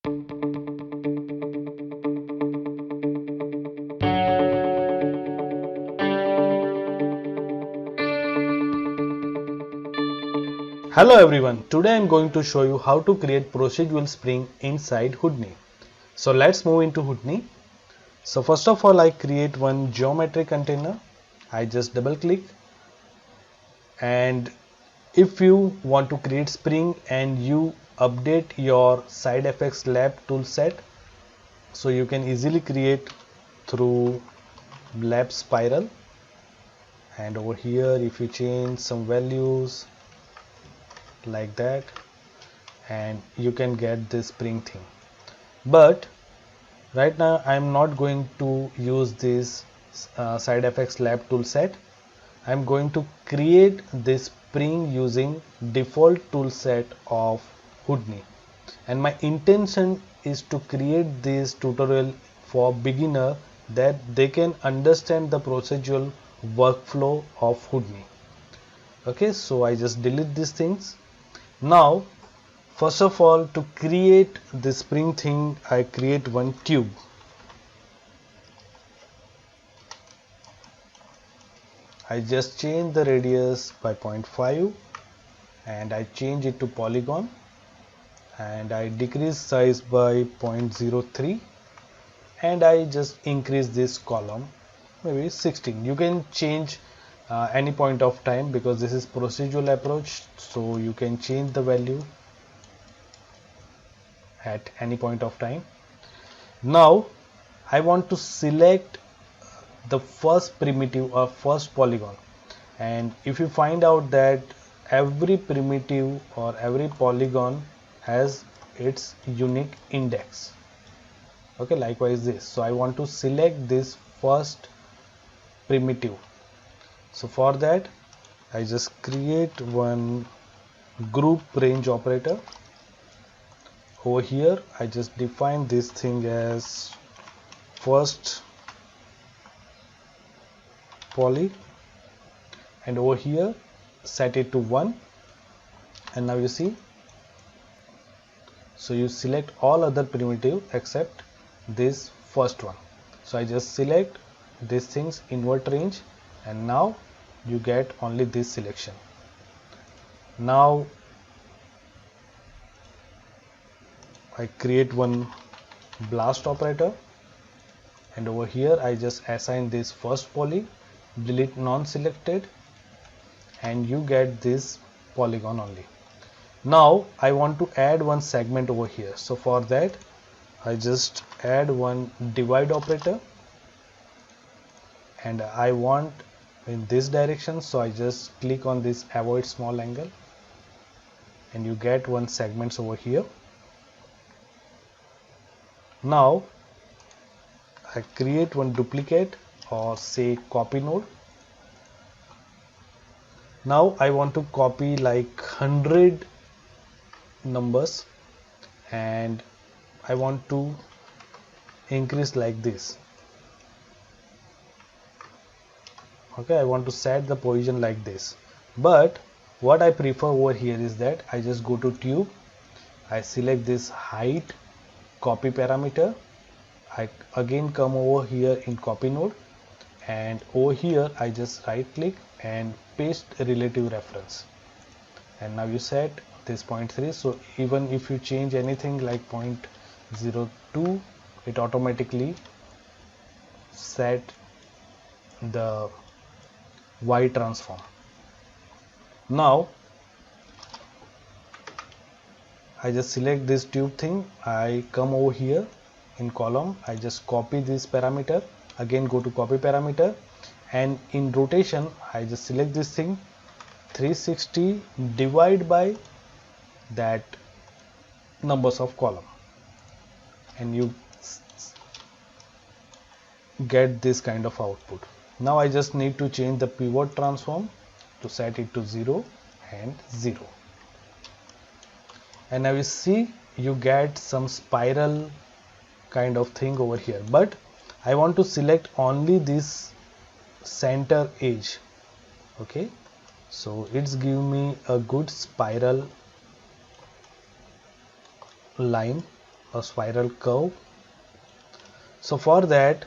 Hello everyone, today I am going to show you how to create procedural spring inside Houdini. So let's move into Houdini. So first of all, I create one geometry container. I just double click, and if you want to create spring and you update your SideFX lab tool set, so you can easily create through lab spiral. And over here, if you change some values like that, and you can get this spring thing. But right now I'm not going to use this SideFX lab tool set. I'm going to create this spring using default tool set of Houdini, and my intention is to create this tutorial for beginner that they can understand the procedural workflow of Houdini. Okay, so I just delete these things. Now first of all, to create this spring thing, I create one tube. I just change the radius by 0.5 and I change it to polygon, and I decrease size by 0.03, and I just increase this column maybe 16. You can change any point of time because this is procedural approach, so you can change the value at any point of time. Now I want to select the first primitive or first polygon, and if you find out that every primitive or every polygon has its unique index, okay, likewise this, so I want to select this first primitive. So for that I just create one group range operator. Over here I just define this thing as first poly, and over here set it to 1, and now you see, so you select all other primitive except this first one. So I just select these things invert range, and now you get only this selection. Now I create one blast operator, and over here I just assign this first poly, delete non-selected, and you get this polygon only. Now I want to add one segment over here, so for that I just add one divide operator, and I want in this direction, so I just click on this avoid small angle, and you get one segments over here. Now I create one duplicate or say copy node. Now I want to copy like 100 numbers, and I want to increase like this. Okay, I want to set the position like this, but what I prefer over here is that I just go to tube, I select this height copy parameter, I again come over here in copy node, and over here I just right click and paste relative reference, and now you set this 0.3, so even if you change anything like 0.02, it automatically set the Y transform. Now I just select this tube thing, I come over here in column, I just copy this parameter, again go to copy parameter, and in rotation I just select this thing 360 divide by that numbers of column, and you get this kind of output. Now I just need to change the pivot transform to set it to 0 and 0, and now you see you get some spiral kind of thing over here, but I want to select only this center edge. Okay, so it's give me a good spiral line a spiral curve. So for that,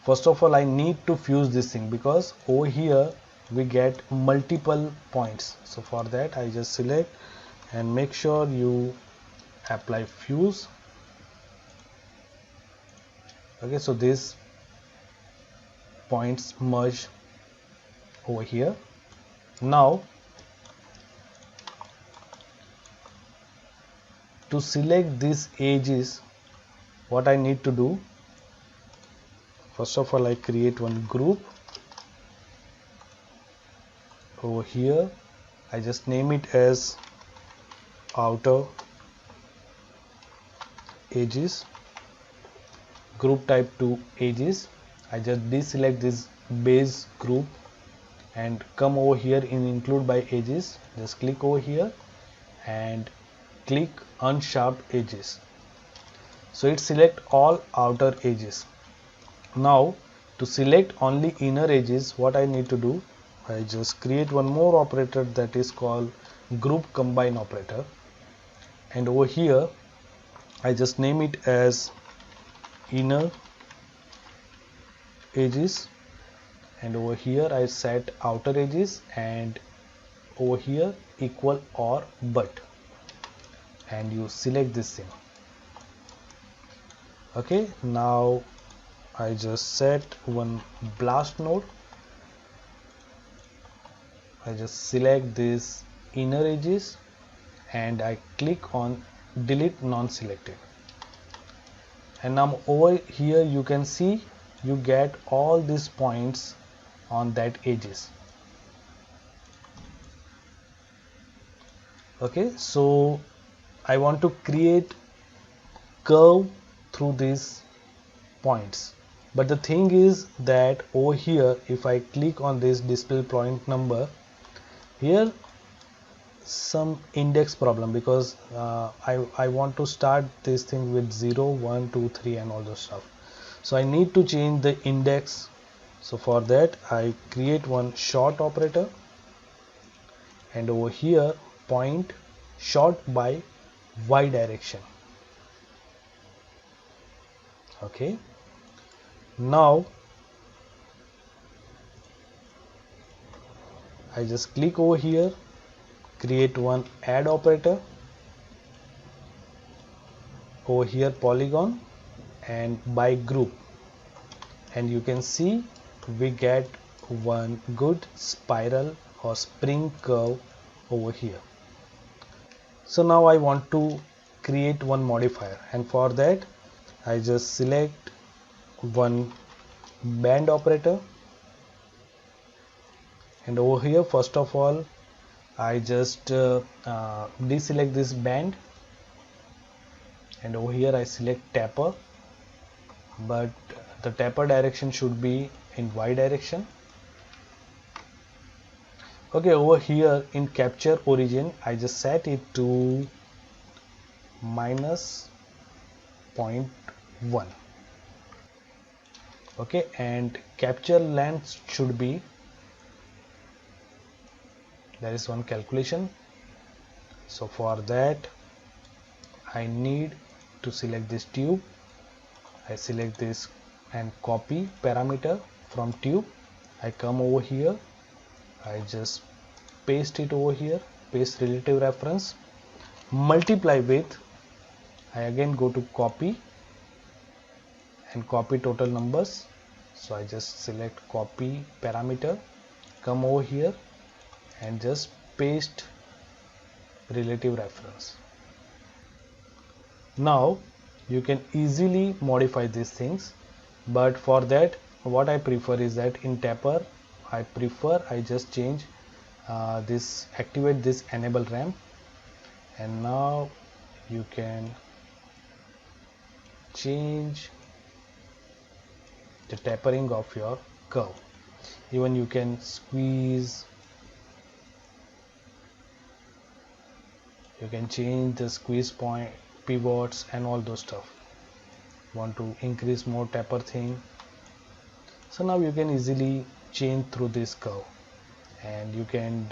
first of all I need to fuse this thing, because over here we get multiple points. So for that I just select and make sure you apply fuse. Okay, so these points merge over here. Now to select these edges, what I need to do, first of all I create one group over here. I just name it as outer edges, group type to edges. I just deselect this base group and come over here in include by edges. Just click over here and click unsharp edges. So it select all outer edges. Now to select only inner edges, what I need to do, I just create one more operator that is called group combine operator, and over here I just name it as inner edges, and over here I set outer edges, and over here equal or but, and you select this thing. Okay, now I just set one blast node. I just select this inner edges and I click on delete non-selected, and now over here you can see you get all these points on that edges. Okay, so I want to create curve through these points, but the thing is that over here if I click on this display point number, here some index problem, because I want to start this thing with 0 1 2 3 and all those stuff, so I need to change the index. So for that I create one short operator, and over here point short by y direction. Okay, now I just click over here, create one add operator, over here polygon and by group, and you can see we get one good spiral or spring curve over here. So now I want to create one modifier, and for that I just select one band operator, and over here first of all I just deselect this band, and over here I select taper, but the taper direction should be in y direction. Okay, over here in capture origin I just set it to -0.1. okay, and capture length should be, there is one calculation. So for that I need to select this tube. I select this and copy parameter from tube. I come over here, I just paste it over here, paste relative reference, multiply with, I again go to copy and copy total numbers. So I just select copy parameter, come over here and just paste relative reference. Now you can easily modify these things, but for that what I prefer is that in taper I just change this, activate this enable ramp, and now you can change the tapering of your curve. Even you can squeeze, you can change the squeeze point, pivots and all those stuff. Want to increase more taper thing, so now you can easily change through this curve, and you can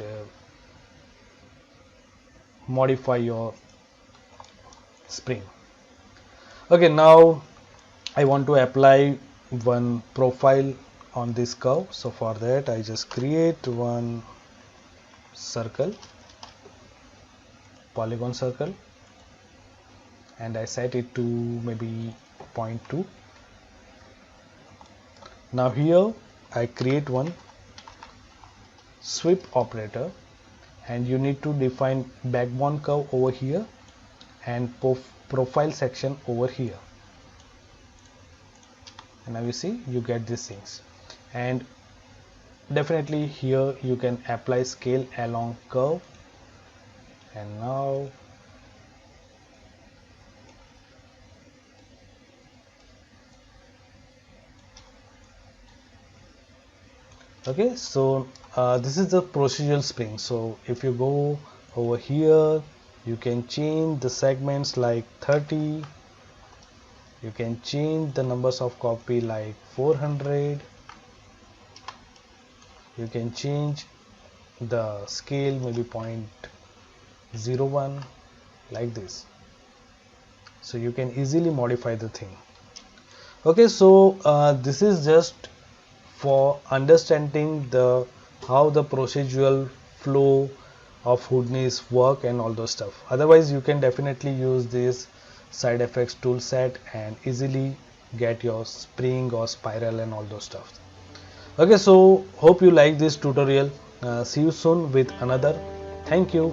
modify your spring. Okay, now I want to apply one profile on this curve. So for that I just create one circle, polygon circle, and I set it to maybe 0.2. Now here I create one sweep operator, and you need to define backbone curve over here and profile section over here, and now you see you get these things. And definitely here you can apply scale along curve. And now okay, so this is the procedural spring. So if you go over here, you can change the segments like 30, you can change the numbers of copy like 400, you can change the scale maybe 0.01, like this. So you can easily modify the thing. Okay, so this is just for understanding the how the procedural flow of Houdini's work and all those stuff. Otherwise you can definitely use this side effects tool set and easily get your spring or spiral and all those stuff. Okay, so hope you like this tutorial. See you soon with another. Thank you.